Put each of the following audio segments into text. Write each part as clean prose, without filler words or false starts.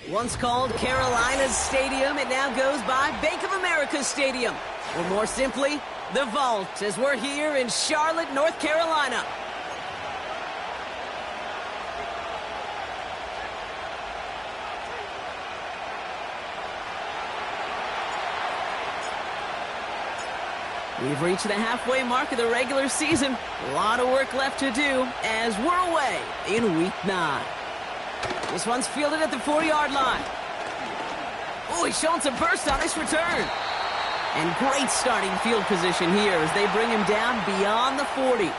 Once called Carolina's Stadium, it now goes by Bank of America Stadium. Or more simply, the Vault, as we're here in Charlotte, North Carolina. We've reached the halfway mark of the regular season. A lot of work left to do as we're away in Week 9. This one's fielded at the 4-yard line. Oh, he's showing some burst on this return. And great starting field position here as they bring him down beyond the 40.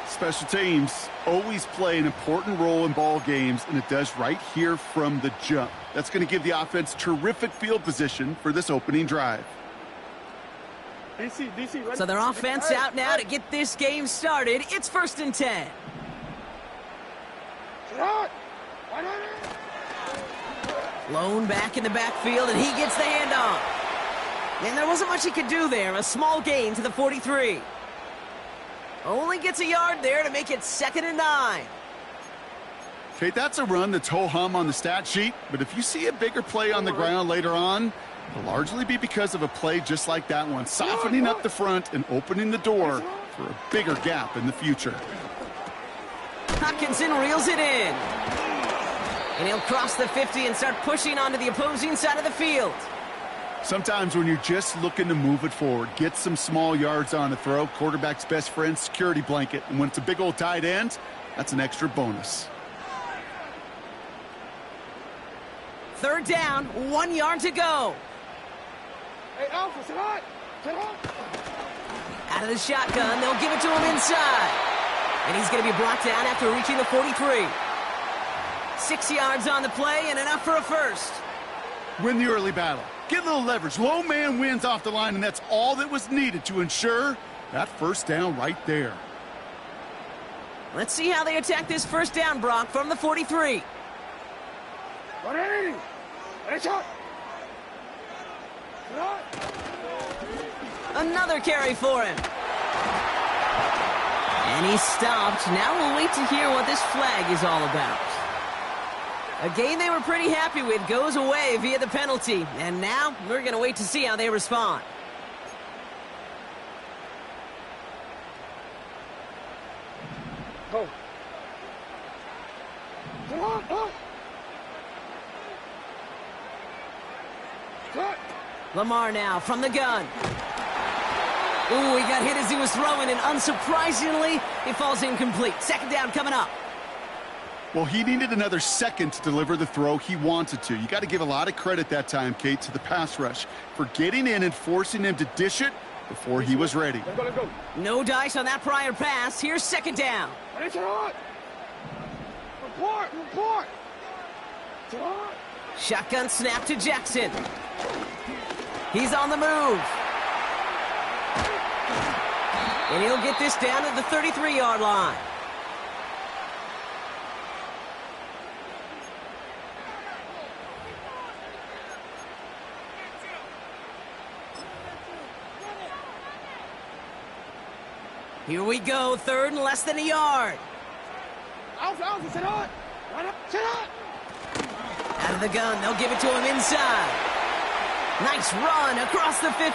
Special teams always play an important role in ball games, and it does right here from the jump. That's going to give the offense terrific field position for this opening drive. So their offense out now to get this game started. It's 1st and 10. Lone back in the backfield, and he gets the handoff. And there wasn't much he could do there. A small gain to the 43. Only gets a yard there to make it 2nd and 9. Okay, that's a run that's ho-hum on the stat sheet, but if you see a bigger play on the ground later on, it'll largely be because of a play just like that one, softening up the front and opening the door for a bigger gap in the future. Hopkinson reels it in. And he'll cross the 50 and start pushing onto the opposing side of the field. Sometimes when you're just looking to move it forward, get some small yards on a throw, quarterback's best friend, security blanket. And when it's a big old tight end, that's an extra bonus. 3rd down, 1 yard to go. Hey, Alpha, sit on. Out of the shotgun, they'll give it to him inside. And he's going to be brought down after reaching the 43. 6 yards on the play and enough for a first. Win the early battle. Get a little leverage. Low man wins off the line, and that's all that was needed to ensure that 1st down right there. Let's see how they attack this 1st down, Brock, from the 43. Another carry for him. And he's stopped. Now we'll wait to hear what this flag is all about. A game they were pretty happy with goes away via the penalty. And now we're going to wait to see how they respond. Go. Come on, go. Lamar now from the gun. Ooh, he got hit as he was throwing, and unsurprisingly, he falls incomplete. 2nd down coming up. Well, he needed another second to deliver the throw he wanted to. You got to give a lot of credit that time, Kate, to the pass rush for getting in and forcing him to dish it before he was ready. Let's go. No dice on that prior pass. Here's 2nd down. Report. Shotgun snap to Jackson. He's on the move. And he'll get this down to the 33-yard line. Here we go, 3rd and less than a yard. Alpha, sit on. Sit on. Out of the gun, they'll give it to him inside. Nice run across the 15.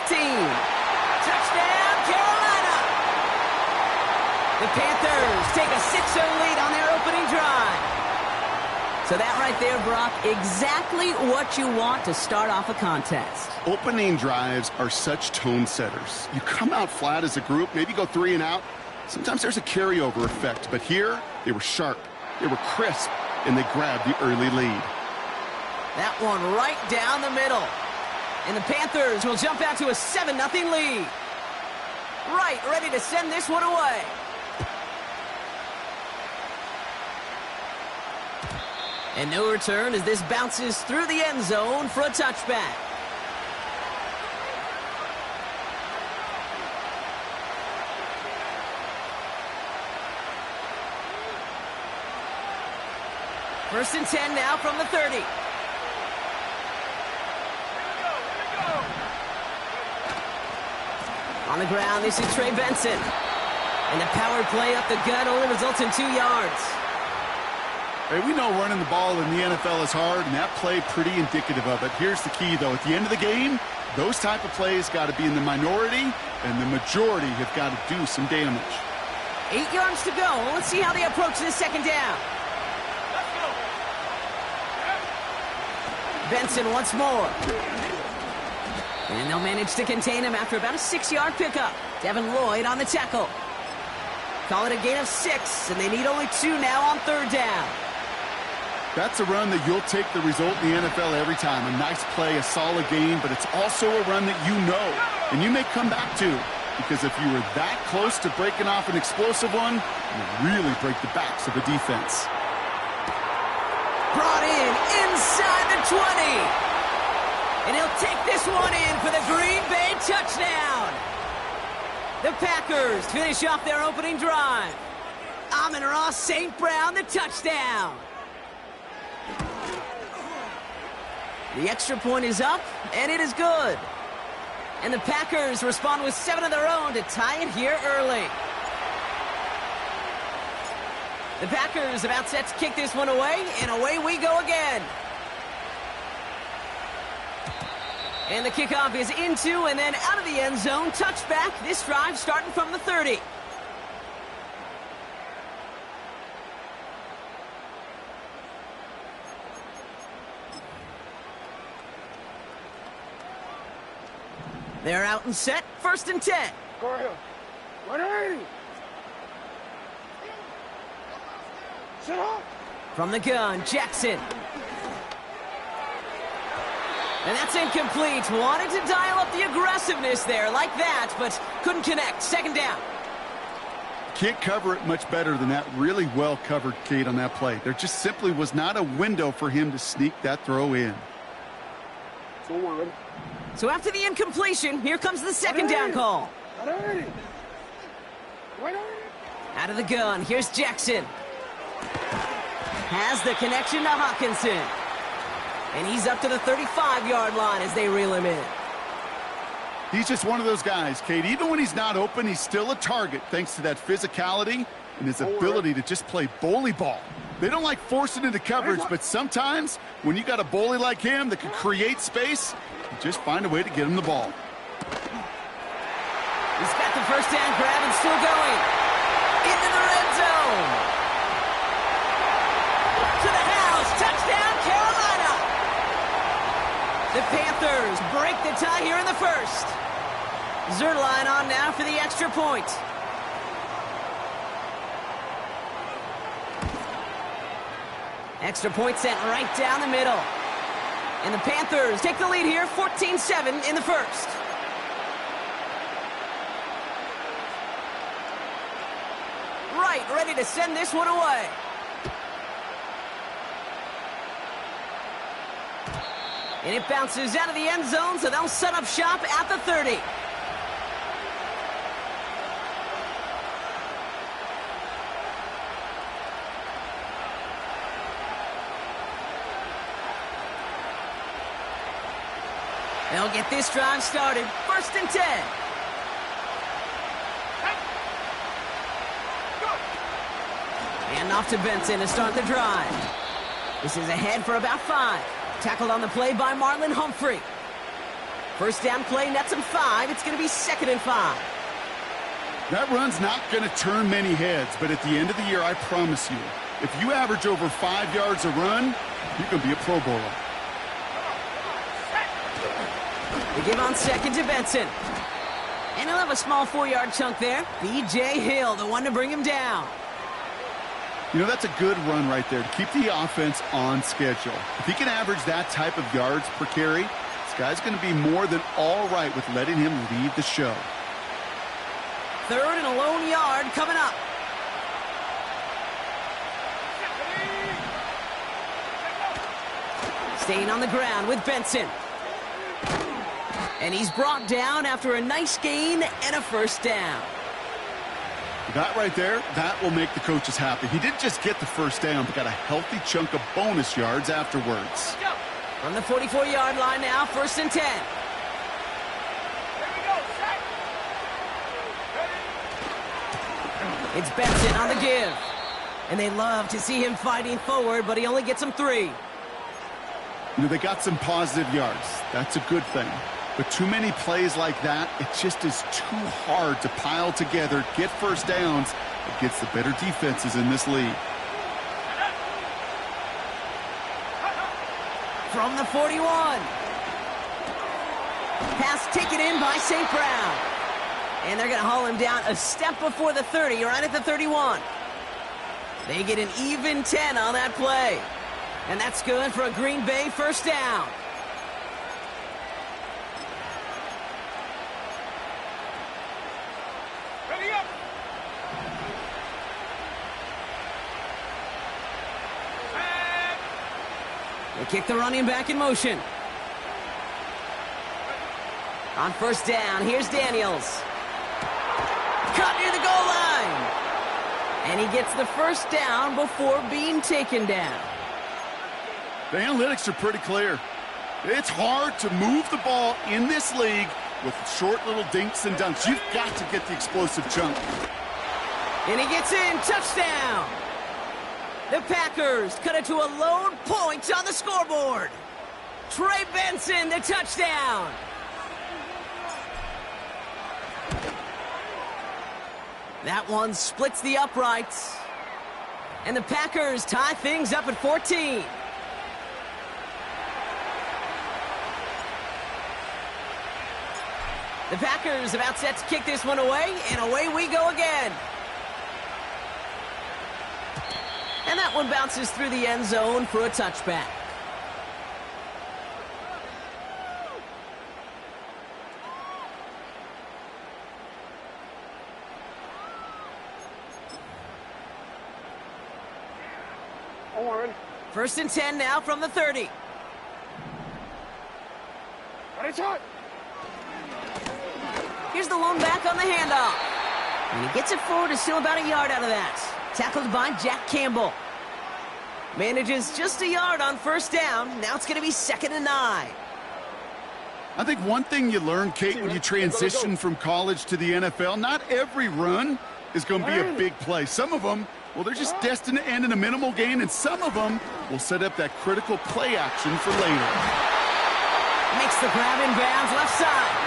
Touchdown, Carolina! The Panthers take a 6-0 lead on their opening drive. So that right there, Brock, exactly what you want to start off a contest. Opening drives are such tone setters. You come out flat as a group, maybe go 3 and out. Sometimes there's a carryover effect, but here they were sharp, they were crisp, and they grabbed the early lead. That one right down the middle. And the Panthers will jump out to a 7-0 lead. Right, ready to send this one away. And no return as this bounces through the end zone for a touchback. First and 10 now from the 30. On the ground, this is Trey Benson. And the power play up the gut only results in 2 yards. Hey, we know running the ball in the NFL is hard, and that play pretty indicative of it. Here's the key, though. At the end of the game, those type of plays got to be in the minority, and the majority have got to do some damage. 8 yards to go. Let's see how they approach this second down. Benson once more. And they'll manage to contain him after about a 6-yard pickup. Devin Lloyd on the tackle. Call it a gain of 6, and they need only 2 now on third down. That's a run that you'll take the result in the NFL every time. A nice play, a solid game, but it's also a run that you know, and you may come back to. Because if you were that close to breaking off an explosive one, you really break the backs of a defense. Brought in inside the 20. And he'll take this one in for the Green Bay touchdown. The Packers finish off their opening drive. Amon-Ra St. Brown, the touchdown. The extra point is up, and it is good. And the Packers respond with 7 of their own to tie it here early. The Packers about set to kick this one away, and away we go again. And the kickoff is into and then out of the end zone. Touchback. This drive starting from the 30. They're out and set. 1st and 10. Go ahead. 180. Sit up. From the gun, Jackson. And that's incomplete. Wanted to dial up the aggressiveness there like that, but couldn't connect. 2nd down. Can't cover it much better than that. Really well covered, Kate, on that play. There just simply was not a window for him to sneak that throw in. So after the incompletion, here comes the 2nd down call. Out of the gun, here's Jackson. Has the connection to Hawkinson. And he's up to the 35-yard line as they reel him in. He's just one of those guys, Kate. Even when he's not open, he's still a target thanks to that physicality and his ability to just play bully ball. They don't like forcing into coverage, but sometimes when you got a bully like him that can create space, you just find a way to get him the ball. He's got the first down grab and still going. Into the red zone. To the house. Touchdown, Carolina. The Panthers break the tie here in the 1st. Zerline on now for the extra point. Extra point sent right down the middle. And the Panthers take the lead here, 14-7 in the 1st. Right, ready to send this one away. And it bounces out of the end zone, so they'll set up shop at the 30. They'll get this drive started. 1st and 10. And off to Benson to start the drive. This is ahead for about 5. Tackled on the play by Marlon Humphrey. First down play nets him 5. It's going to be 2nd and 5. That run's not going to turn many heads, but at the end of the year, I promise you, if you average over 5 yards a run, you can be a Pro Bowler. They give on 2nd to Benson. And he'll have a small 4-yard chunk there. B.J. Hill, the one to bring him down. You know, that's a good run right there to keep the offense on schedule. If he can average that type of yards per carry, this guy's going to be more than all right with letting him lead the show. 3rd and a lone yard coming up. Staying on the ground with Benson. And he's brought down after a nice gain and a 1st down. That right there, that will make the coaches happy. He didn't just get the 1st down, but got a healthy chunk of bonus yards afterwards. From the 44-yard line now, 1st and 10. It's Benson on the give. And they love to see him fighting forward, but he only gets them 3. They got some positive yards. That's a good thing. But too many plays like that, it just is too hard to pile together, get first downs against the better defenses in this league. From the 41. Pass taken in by St. Brown. And they're going to haul him down a step before the 30, right at the 31. They get an even 10 on that play. And that's good for a Green Bay first down. Ready up. They kick the running back in motion. On first down, here's Daniels. Caught near the goal line. And he gets the first down before being taken down. The analytics are pretty clear. It's hard to move the ball in this league with short little dinks and dunks. You've got to get the explosive chunk. And he gets in, touchdown. The Packers cut it to a lone point on the scoreboard. Trey Benson, the touchdown. That one splits the uprights. And the Packers tie things up at 14. The Packers about set to kick this one away, and away we go again. And that one bounces through the end zone for a touchback. First and 10 now from the 30. Ready, shot. Here's the lone back on the handoff. And he gets it forward to still about a yard out of that. Tackled by Jack Campbell. Manages just a yard on first down. Now it's going to be 2nd and 9. I think one thing you learn, Kate, when you transition from college to the NFL, not every run is going to be a big play. Some of them, well, they're just destined to end in a minimal gain, and some of them will set up that critical play action for later. Makes the grab in bounds left side.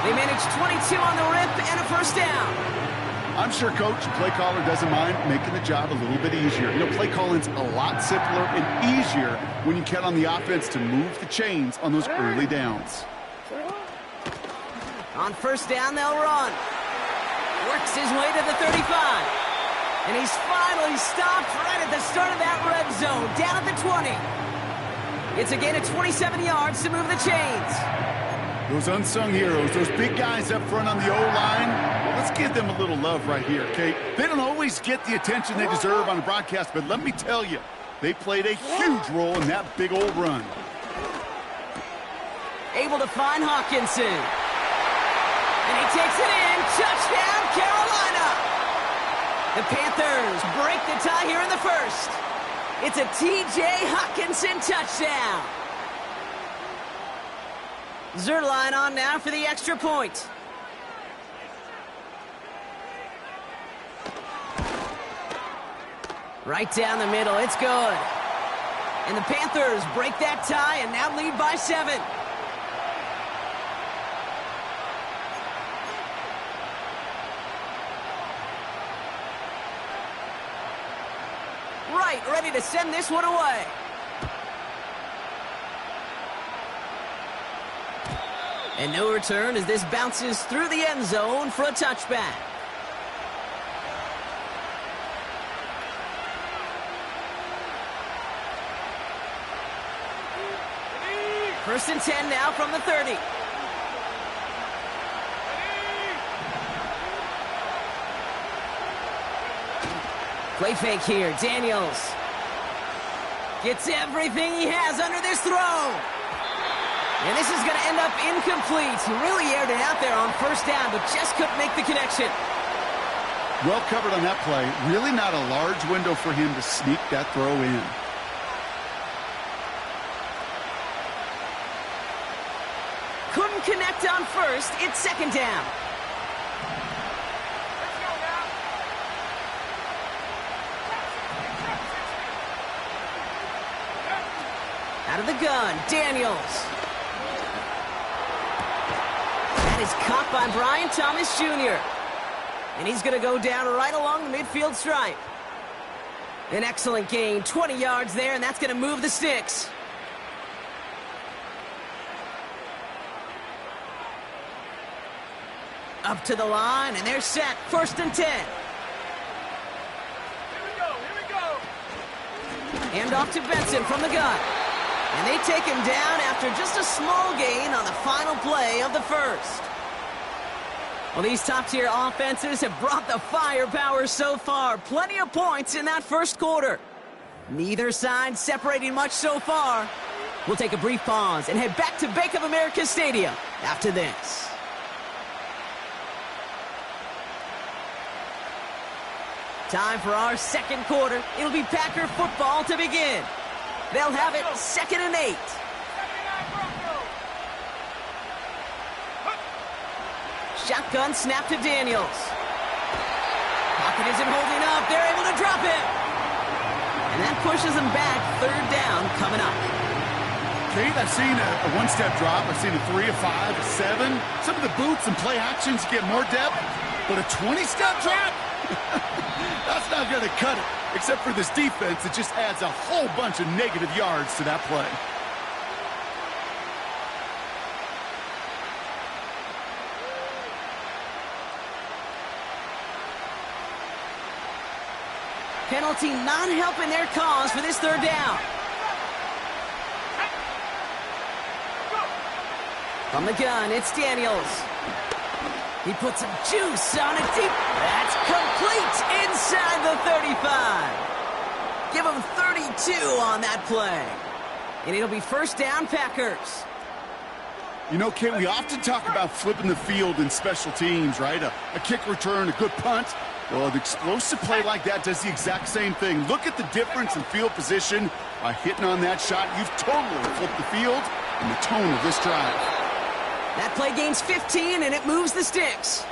They manage 22 on the rip and a first down. I'm sure Coach, play caller, doesn't mind making the job a little bit easier. Play calling's a lot simpler and easier when you count on the offense to move the chains on those early downs. On first down, they'll run. Works his way to the 35. And he's finally stopped right at the start of that red zone, down at the 20. It's a gain of 27 yards to move the chains. Those unsung heroes, those big guys up front on the O-line, well, let's give them a little love right here, Kate. They don't always get the attention they deserve on the broadcast, but let me tell you, they played a huge role in that big old run. Able to find Hawkinson. And he takes it in. Touchdown, Carolina! The Panthers break the tie here in the first. It's a T.J. Hawkinson touchdown. Zerline on now for the extra point. Right down the middle, it's good. And the Panthers break that tie and now lead by 7. Right, ready to send this one away. And no return as this bounces through the end zone for a touchback. First and 10 now from the 30. Play fake here. Daniels gets everything he has under this throw. And this is going to end up incomplete. He really aired it out there on first down, but just couldn't make the connection. Well covered on that play. Really not a large window for him to sneak that throw in. Couldn't connect on first. It's 2nd down. Out of the gun, Daniels. That is caught by Brian Thomas Jr. And he's going to go down right along the midfield stripe. An excellent gain, 20 yards there, and that's going to move the sticks. Up to the line, and they're set. 1st and 10. Here we go. Hand off to Benson from the gun. And they take him down after just a small gain on the final play of the first. Well, these top-tier offenses have brought the firepower so far. Plenty of points in that first quarter. Neither side separating much so far. We'll take a brief pause and head back to Bank of America Stadium after this. Time for our second quarter. It'll be Packer football to begin. They'll have it 2nd and 8. Shotgun snap to Daniels. Pocket isn't holding up. They're able to drop it. And that pushes them back. 3rd down coming up. Kate, I've seen a one-step drop. I've seen a 3, a 5, a 7. Some of the boots and play actions get more depth. But a 20-step drop? That's not going to cut it. Except for this defense, it just adds a whole bunch of negative yards to that play. Penalty not helping their cause for this 3rd down. From the gun, it's Daniels. He puts some juice on it deep. That's complete inside the 35. Give him 32 on that play. And it'll be 1st down, Packers. You know, Kate, we often talk about flipping the field in special teams, right? A kick return, a good punt. Well, an explosive play like that does the exact same thing. Look at the difference in field position. By hitting on that shot, you've totally flipped the field and the tone of this drive. That play gains 15, and it moves the sticks.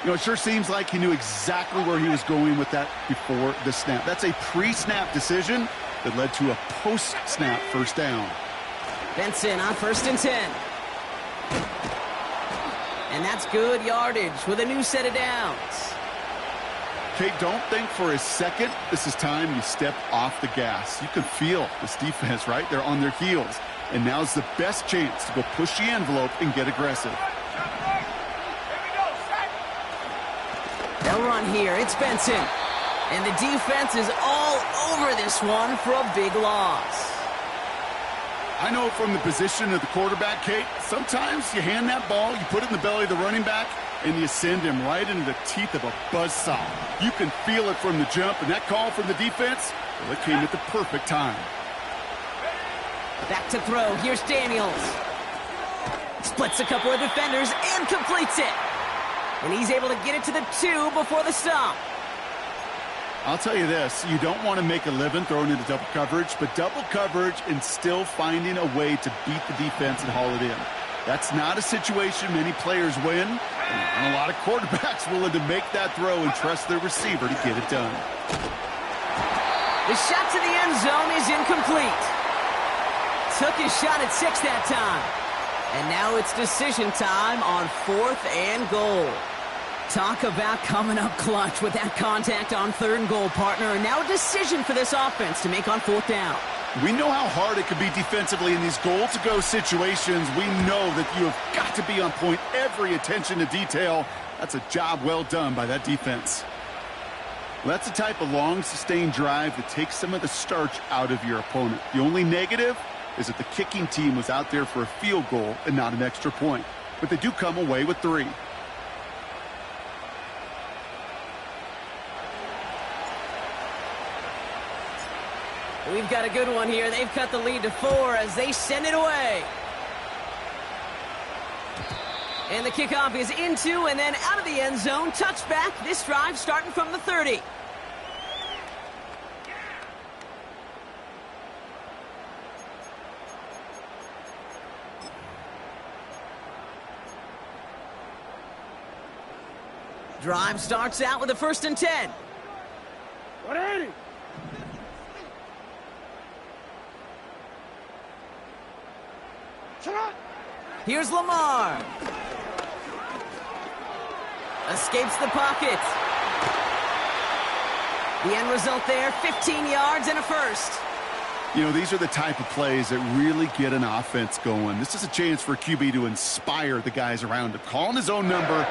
You know, it sure seems like he knew exactly where he was going with that before the snap. That's a pre-snap decision that led to a post-snap 1st down. Benson on 1st and 10. And that's good yardage with a new set of downs. Kate, don't think for a second this is time you step off the gas. You can feel this defense, right? They're on their heels. And now's the best chance to go push the envelope and get aggressive. They'll run here. It's Benson. And the defense is all over this one for a big loss. I know from the position of the quarterback, Kate, sometimes you hand that ball, you put it in the belly of the running back, and you send him right into the teeth of a buzzsaw. You can feel it from the jump, and that call from the defense, well, it came at the perfect time. Back to throw. Here's Daniels. Splits a couple of defenders and completes it. And he's able to get it to the 2 before the stop. I'll tell you this, you don't want to make a living throwing into double coverage, but double coverage and still finding a way to beat the defense and haul it in. That's not a situation many players win, and a lot of quarterbacks willing to make that throw and trust their receiver to get it done. The shot to the end zone is incomplete. Took his shot at 6 that time. And now it's decision time on 4th and goal. Talk about coming up clutch with that contact on 3rd and goal, partner. And now a decision for this offense to make on 4th down. We know how hard it can be defensively in these goal-to-go situations. We know that you have got to be on point, every attention to detail. That's a job well done by that defense. Well, that's the type of long, sustained drive that takes some of the starch out of your opponent. The only negative is that the kicking team was out there for a field goal and not an extra point. But they do come away with 3. We've got a good one here. They've cut the lead to 4 as they send it away. And the kickoff is into and then out of the end zone. Touchback. This drive starting from the 30. Drive starts out with a 1st and 10. 180. Set up. Here's Lamar. Escapes the pocket. The end result there, 15 yards and a first. You know, these are the type of plays that really get an offense going. This is a chance for a QB to inspire the guys around him. Calling his own number,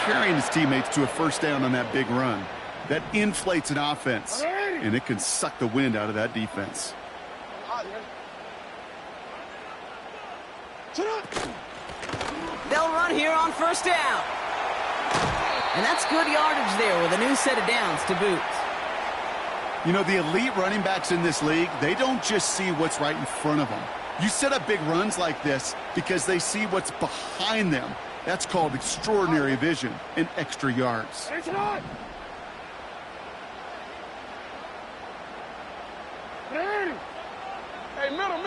carrying his teammates to a first down on that big run. That inflates an offense, and it can suck the wind out of that defense. They'll run here on first down. And that's good yardage there with a new set of downs to boot. You know, the elite running backs in this league, they don't just see what's right in front of them. You set up big runs like this because they see what's behind them. That's called extraordinary vision and extra yards. Hey, middle.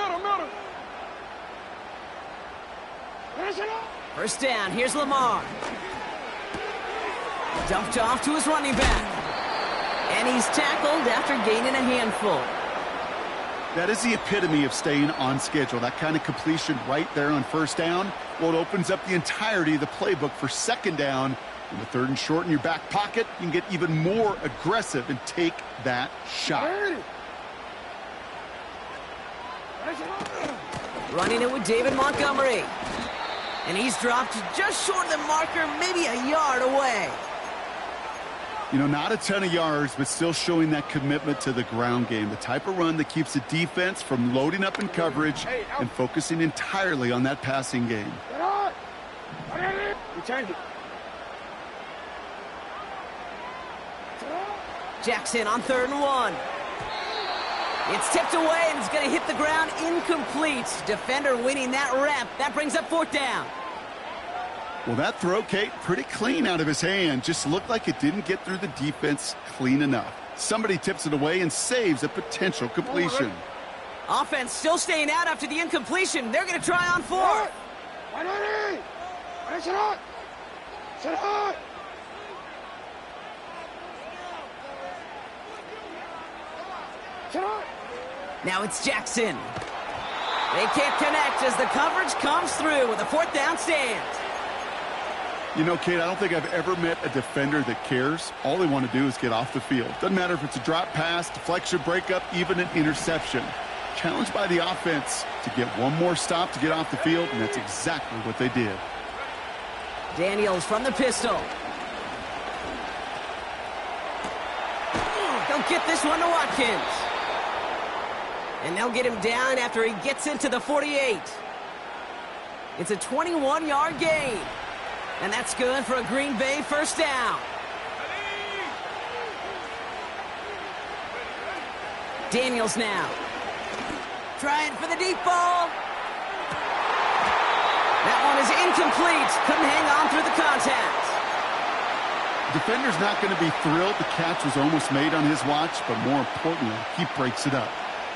First down, here's Lamar. Dumped off to his running back. And he's tackled after gaining a handful. That is the epitome of staying on schedule. That kind of completion right there on first down. Well, it opens up the entirety of the playbook for second down. In the third and short in your back pocket, you can get even more aggressive and take that shot. Running it with David Montgomery. And he's dropped just short of the marker, maybe a yard away. You know, not a ton of yards, but still showing that commitment to the ground game. The type of run that keeps the defense from loading up in coverage and focusing entirely on that passing game. Jackson on 3rd and 1. It's tipped away and it's going to hit the ground incomplete. Defender winning that rep. That brings up 4th down. Well, that throw, Kate, pretty clean out of his hand. Just looked like it didn't get through the defense clean enough. Somebody tips it away and saves a potential completion. Offense still staying out after the incompletion. They're going to try on 4th. Now it's Jackson. They can't connect as the coverage comes through with a 4th down stand. You know, Kate, I don't think I've ever met a defender that cares. All they want to do is get off the field. Doesn't matter if it's a drop pass, deflection, breakup, even an interception. Challenged by the offense to get one more stop to get off the field, and that's exactly what they did. Daniels from the pistol. He'll get this one to Watkins. And they'll get him down after he gets into the 48. It's a 21-yard gain. And that's good for a Green Bay first down. Daniels now. Trying for the deep ball. That one is incomplete. Couldn't hang on through the contact. The defender's not going to be thrilled the catch was almost made on his watch, but more importantly, he breaks it up.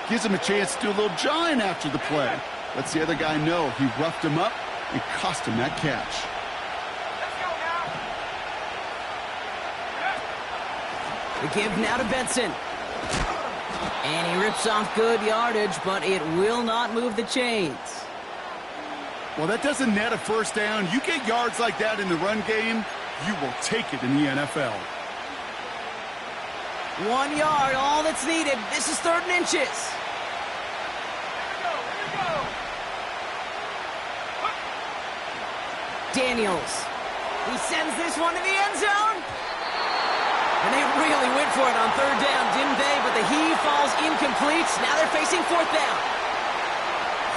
Gives him a chance to do a little jawing after the play. Lets the other guy know he roughed him up and cost him that catch. The give now to Benson. And he rips off good yardage, but it will not move the chains. Well, that doesn't net a first down. You get yards like that in the run game, you will take it in the NFL. 1 yard, all that's needed. This is 3rd and inches. Daniels. He sends this one to the end zone. And they really went for it on 3rd down, didn't they? But the heave falls incomplete. Now they're facing 4th down.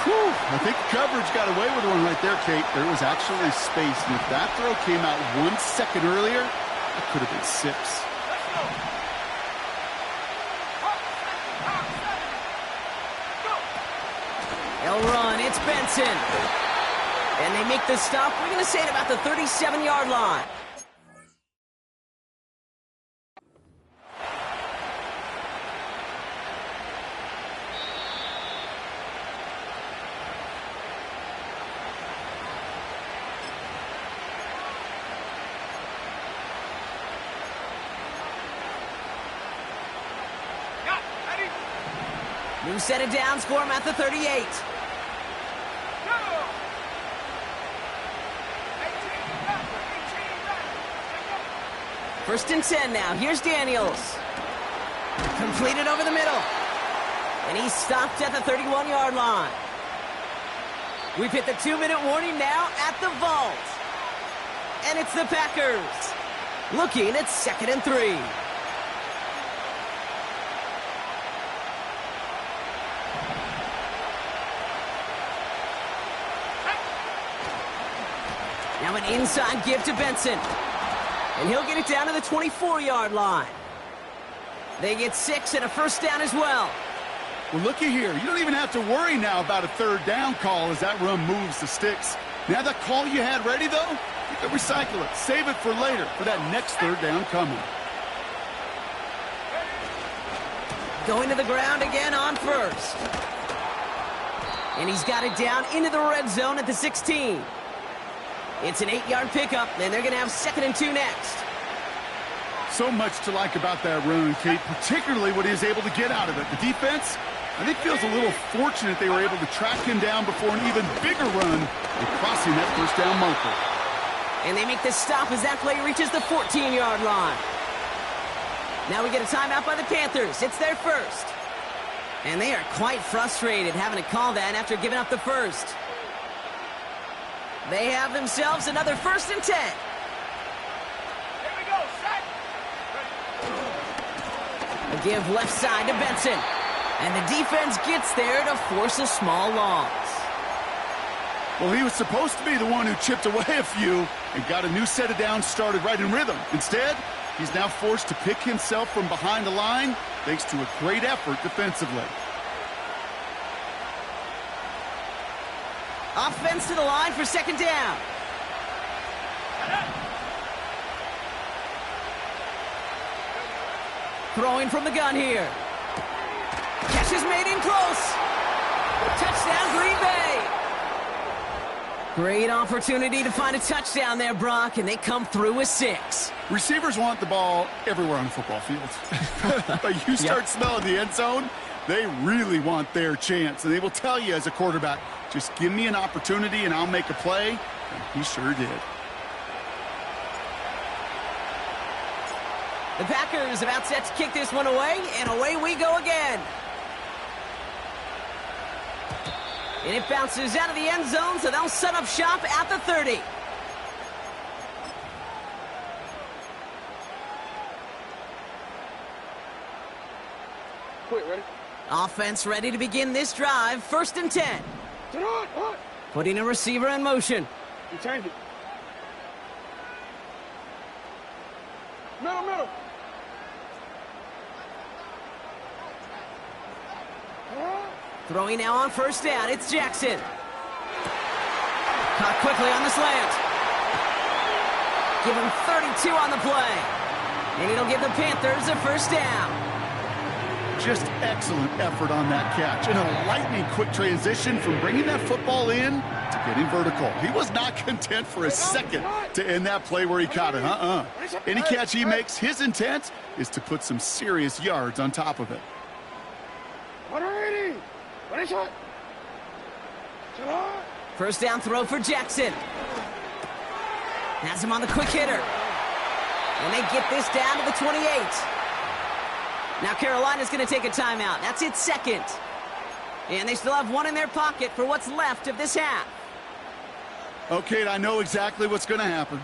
Whew, I think coverage got away with one right there, Kate. There was actually space, and if that throw came out 1 second earlier, it could have been 6. They'll run. It's Benson. And they make the stop. We're going to say it about the 37-yard line. New set of downs for him at the 38. First and 10 now. Here's Daniels. Completed over the middle. And he's stopped at the 31-yard line. We've hit the 2-minute warning now at the vault. And it's the Packers looking at 2nd and 3. Now an inside give to Benson. And he'll get it down to the 24-yard line. They get 6 and a first down as well. Well, looky here. You don't even have to worry now about a third down call as that run moves the sticks. Now that call you had ready, though, you can recycle it. Save it for later for that next third down coming. Going to the ground again on first. And he's got it down into the red zone at the 16. It's an 8-yard pickup, and they're going to have 2nd and 2 next. So much to like about that run, Kate, particularly what he was able to get out of it. The defense, I think, feels a little fortunate they were able to track him down before an even bigger run and crossing that first down marker. And they make the stop as that play reaches the 14-yard line. Now we get a timeout by the Panthers. It's their first. And they are quite frustrated having to call that after giving up the first. They have themselves another 1st and 10. A give left side to Benson. And the defense gets there to force a small loss. Well, he was supposed to be the one who chipped away a few and got a new set of downs started right in rhythm. Instead, he's now forced to pick himself from behind the line thanks to a great effort defensively. Offense to the line for 2nd down. Throwing from the gun here. Catch is made in close. Touchdown, Green Bay. Great opportunity to find a touchdown there, Brock, and they come through with 6. Receivers want the ball everywhere on the football field. But you start smelling the end zone, they really want their chance. And they will tell you as a quarterback, just give me an opportunity and I'll make a play. And he sure did. The Packers about set to kick this one away, and away we go again. And it bounces out of the end zone, so they'll set up shop at the 30. Quick, ready? Offense ready to begin this drive. 1st and 10. Putting a receiver in motion. You change it. Middle. Throwing now on 1st down. It's Jackson. Caught quickly on the slant. Give him 32 on the play. And it'll give the Panthers a 1st down. Just excellent effort on that catch. And a lightning quick transition from bringing that football in to getting vertical. He was not content for a second to end that play where he caught it. Any catch he makes, his intent is to put some serious yards on top of it. 180. Ready, shot. 1st down throw for Jackson. Has him on the quick hitter. And they get this down to the 28. Now Carolina's going to take a timeout. That's its 2nd. And they still have one in their pocket for what's left of this half. Okay, I know exactly what's going to happen.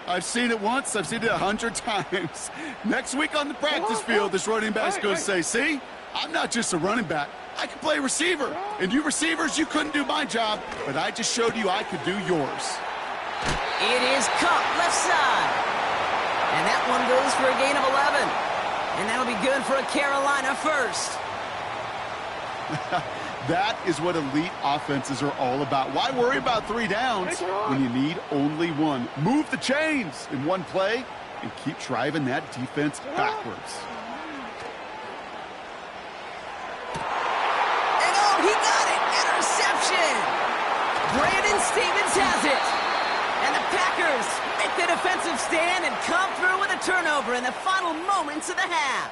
I've seen it once. I've seen it 100 times. Next week on the practice field, this running back's going to say, see, I'm not just a running back. I can play receiver. And you receivers, you couldn't do my job, but I just showed you I could do yours. It is caught left side. And that one goes for a gain of 11. And that'll be good for a Carolina 1st. That is what elite offenses are all about. Why worry about 3 downs when you need only 1? Move the chains in one play and keep driving that defense backwards. And oh, he got it! Interception! Brandon Stevens has it! And the Packers make the defensive stand and come through with a turnover in the final moments of the half.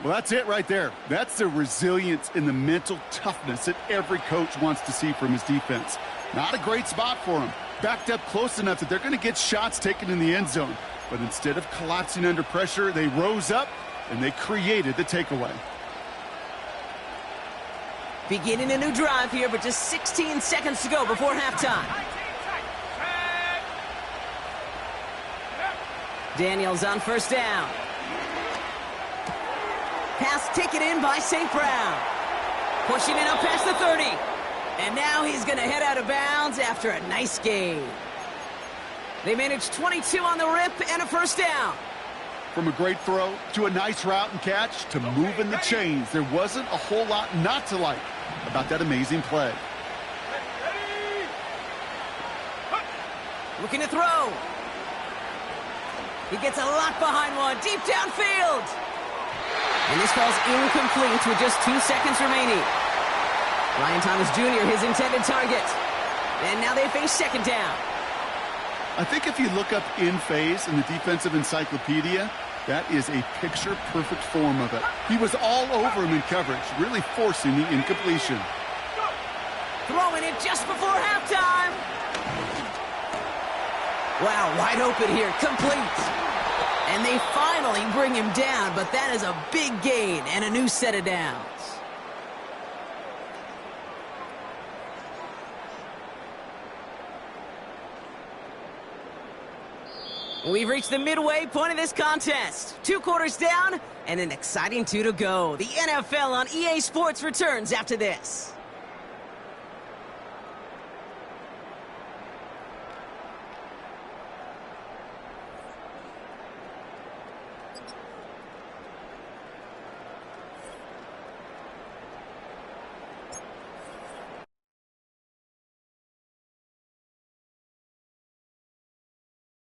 Well, that's it right there. That's the resilience and the mental toughness that every coach wants to see from his defense. Not a great spot for him. Backed up close enough that they're going to get shots taken in the end zone. But instead of collapsing under pressure, they rose up and they created the takeaway. Beginning a new drive here, but just 16 seconds to go before halftime. Daniels on first down. Pass taken in by St. Brown. Pushing it up past the 30. And now he's going to head out of bounds after a nice gain. They managed 22 on the rip and a first down. From a great throw to a nice route and catch to moving the chains, there wasn't a whole lot not to like about that amazing play. Looking to throw. He gets a lot behind one, deep downfield. And this falls incomplete with just 2 seconds remaining. Ryan Thomas Jr., his intended target. And now they face second down. I think if you look up in phase in the defensive encyclopedia, that is a picture-perfect form of it. He was all over him in coverage, really forcing the incompletion. Throwing it just before halftime. Wow, wide open here, complete. And they finally bring him down, but that is a big gain and a new set of downs. We've reached the midway point of this contest. 2 quarters down and an exciting 2 to go. The NFL on EA Sports returns after this.